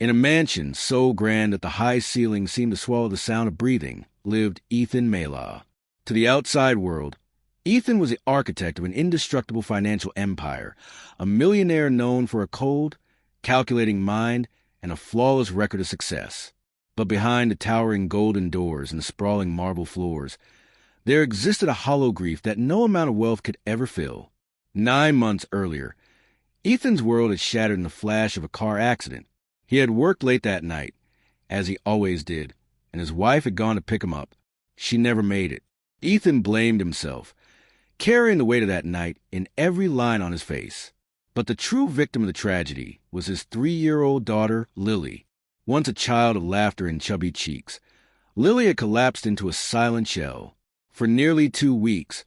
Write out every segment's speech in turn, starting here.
In a mansion so grand that the high ceiling seemed to swallow the sound of breathing lived Ethan Mela. To the outside world, Ethan was the architect of an indestructible financial empire, a millionaire known for a cold, calculating mind and a flawless record of success. But behind the towering golden doors and the sprawling marble floors, there existed a hollow grief that no amount of wealth could ever fill. 9 months earlier, Ethan's world had shattered in the flash of a car accident. He had worked late that night, as he always did, and his wife had gone to pick him up. She never made it. Ethan blamed himself, carrying the weight of that night in every line on his face. But the true victim of the tragedy was his 3-year-old daughter, Lily. Once a child of laughter and chubby cheeks, Lily had collapsed into a silent shell. For nearly 2 weeks,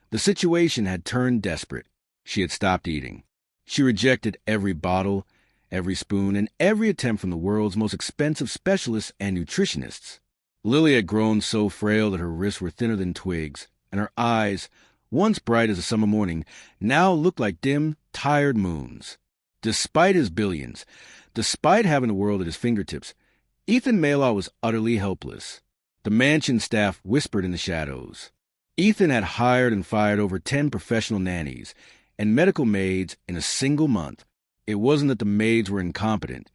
the situation had turned desperate. She had stopped eating. She rejected every bottle, every spoon, and every attempt from the world's most expensive specialists and nutritionists. Lily had grown so frail that her wrists were thinner than twigs, and her eyes, once bright as a summer morning, now looked like dim, tired moons. Despite his billions, despite having the world at his fingertips, Ethan Mela was utterly helpless. The mansion staff whispered in the shadows. Ethan had hired and fired over 10 professional nannies and medical maids in a single month. It wasn't that the maids were incompetent.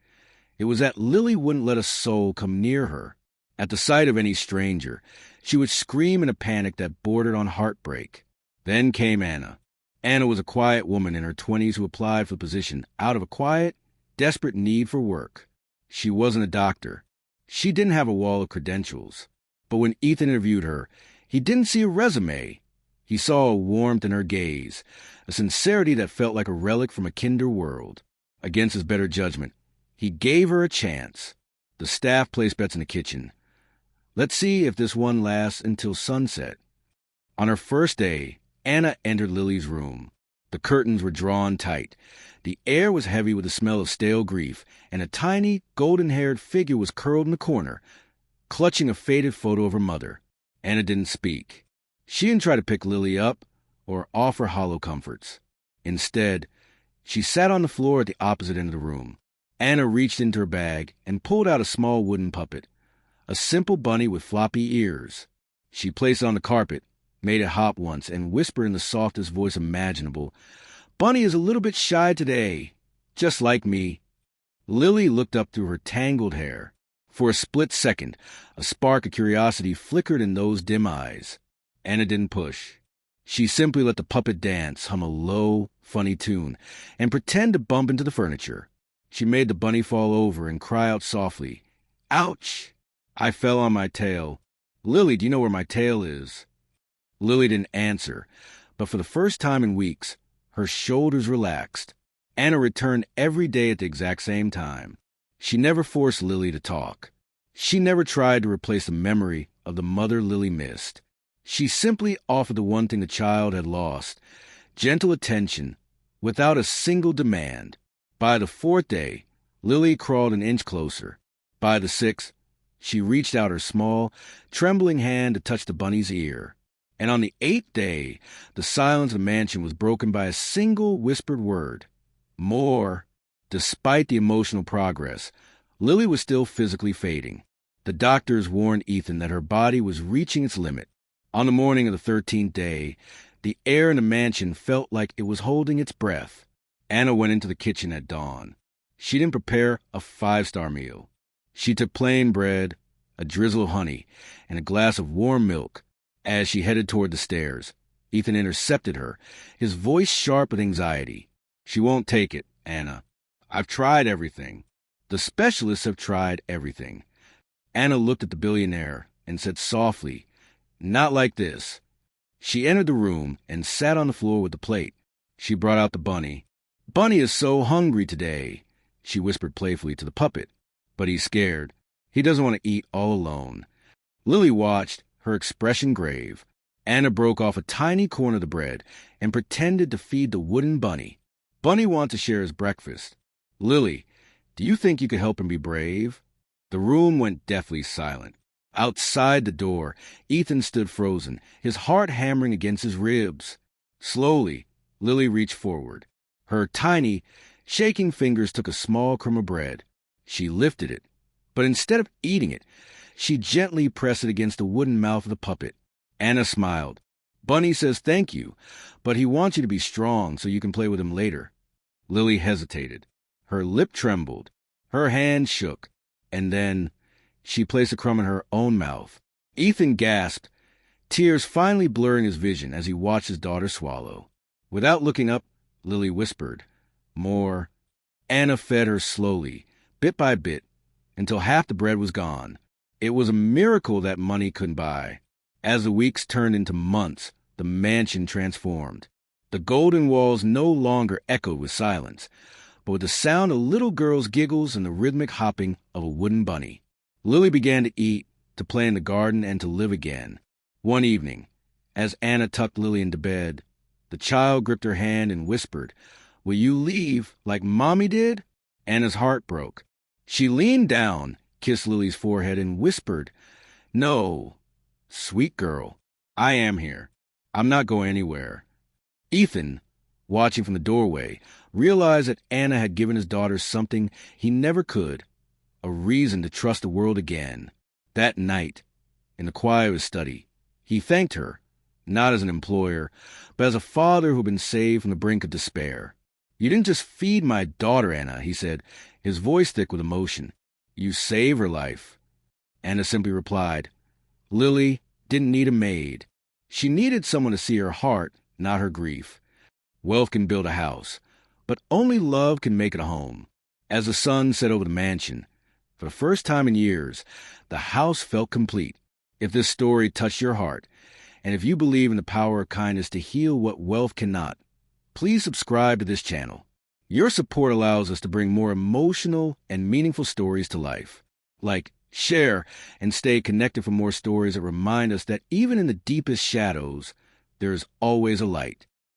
It was that Lily wouldn't let a soul come near her. At the sight of any stranger, she would scream in a panic that bordered on heartbreak. Then came Anna. Anna was a quiet woman in her 20s who applied for the position out of a quiet, desperate need for work. She wasn't a doctor. She didn't have a wall of credentials. But when Ethan interviewed her, he didn't see a resume. He saw a warmth in her gaze, a sincerity that felt like a relic from a kinder world. Against his better judgment, he gave her a chance. The staff placed bets in the kitchen. Let's see if this one lasts until sunset. On her first day, Anna entered Lily's room. The curtains were drawn tight. The air was heavy with the smell of stale grief, and a tiny, golden-haired figure was curled in the corner, clutching a faded photo of her mother. Anna didn't speak. She didn't try to pick Lily up or offer hollow comforts. Instead, she sat on the floor at the opposite end of the room. Anna reached into her bag and pulled out a small wooden puppet, a simple bunny with floppy ears. She placed it on the carpet, made it hop once, and whispered in the softest voice imaginable, "Bunny is a little bit shy today, just like me." Lily looked up through her tangled hair. For a split second, a spark of curiosity flickered in those dim eyes. Anna didn't push. She simply let the puppet dance, hum a low, funny tune, and pretend to bump into the furniture. She made the bunny fall over and cry out softly, "Ouch!" I fell on my tail. "Lily, do you know where my tail is?" Lily didn't answer, but for the first time in weeks, her shoulders relaxed. Anna returned every day at the exact same time. She never forced Lily to talk. She never tried to replace the memory of the mother Lily missed. She simply offered the one thing the child had lost, gentle attention, without a single demand. By the 4th day, Lily crawled an inch closer. By the 6th, she reached out her small, trembling hand to touch the bunny's ear. And on the 8th day, the silence of the mansion was broken by a single whispered word. More. Despite the emotional progress, Lily was still physically fading. The doctors warned Ethan that her body was reaching its limit. On the morning of the 13th day, the air in the mansion felt like it was holding its breath. Anna went into the kitchen at dawn. She didn't prepare a 5-star meal. She took plain bread, a drizzle of honey, and a glass of warm milk. As she headed toward the stairs, Ethan intercepted her, his voice sharp with anxiety. "She won't take it, Anna. I've tried everything. The specialists have tried everything." Anna looked at the billionaire and said softly, "Not like this." She entered the room and sat on the floor with the plate. She brought out the bunny. "Bunny is so hungry today," she whispered playfully to the puppet. "But he's scared. He doesn't want to eat all alone." Lily watched, her expression grave. Anna broke off a tiny corner of the bread and pretended to feed the wooden bunny. "Bunny wants to share his breakfast. Lily, do you think you could help him be brave?" The room went deathly silent. Outside the door, Ethan stood frozen, his heart hammering against his ribs. Slowly, Lily reached forward. Her tiny, shaking fingers took a small crumb of bread. She lifted it, but instead of eating it, she gently pressed it against the wooden mouth of the puppet. Anna smiled. Bunny says thank you, but he wants you to be strong so you can play with him later. Lily hesitated. Her lip trembled. Her hand shook. And then she placed a crumb in her own mouth. Ethan gasped, tears finally blurring his vision as he watched his daughter swallow. Without looking up, Lily whispered, "More." Anna fed her slowly, bit by bit, until half the bread was gone. It was a miracle that money couldn't buy. As the weeks turned into months, the mansion transformed. The golden walls no longer echoed with silence, but with the sound of little girls' giggles and the rhythmic hopping of a wooden bunny. Lily began to eat, to play in the garden, and to live again. One evening, as Anna tucked Lily into bed, the child gripped her hand and whispered, "Will you leave like Mommy did?" Anna's heart broke. She leaned down, kissed Lily's forehead, and whispered, "No, sweet girl, I am here. I'm not going anywhere." Ethan, watching from the doorway, realized that Anna had given his daughter something he never could, a reason to trust the world again. That night, in the quiet of his study, he thanked her, not as an employer, but as a father who had been saved from the brink of despair. "You didn't just feed my daughter, Anna," he said, his voice thick with emotion. "You saved her life." Anna simply replied, "Lily didn't need a maid. She needed someone to see her heart, not her grief. Wealth can build a house, but only love can make it a home." As the sun set over the mansion, for the first time in years, the house felt complete. If this story touched your heart, and if you believe in the power of kindness to heal what wealth cannot, please subscribe to this channel. Your support allows us to bring more emotional and meaningful stories to life. Like, share, and stay connected for more stories that remind us that even in the deepest shadows, there is always a light.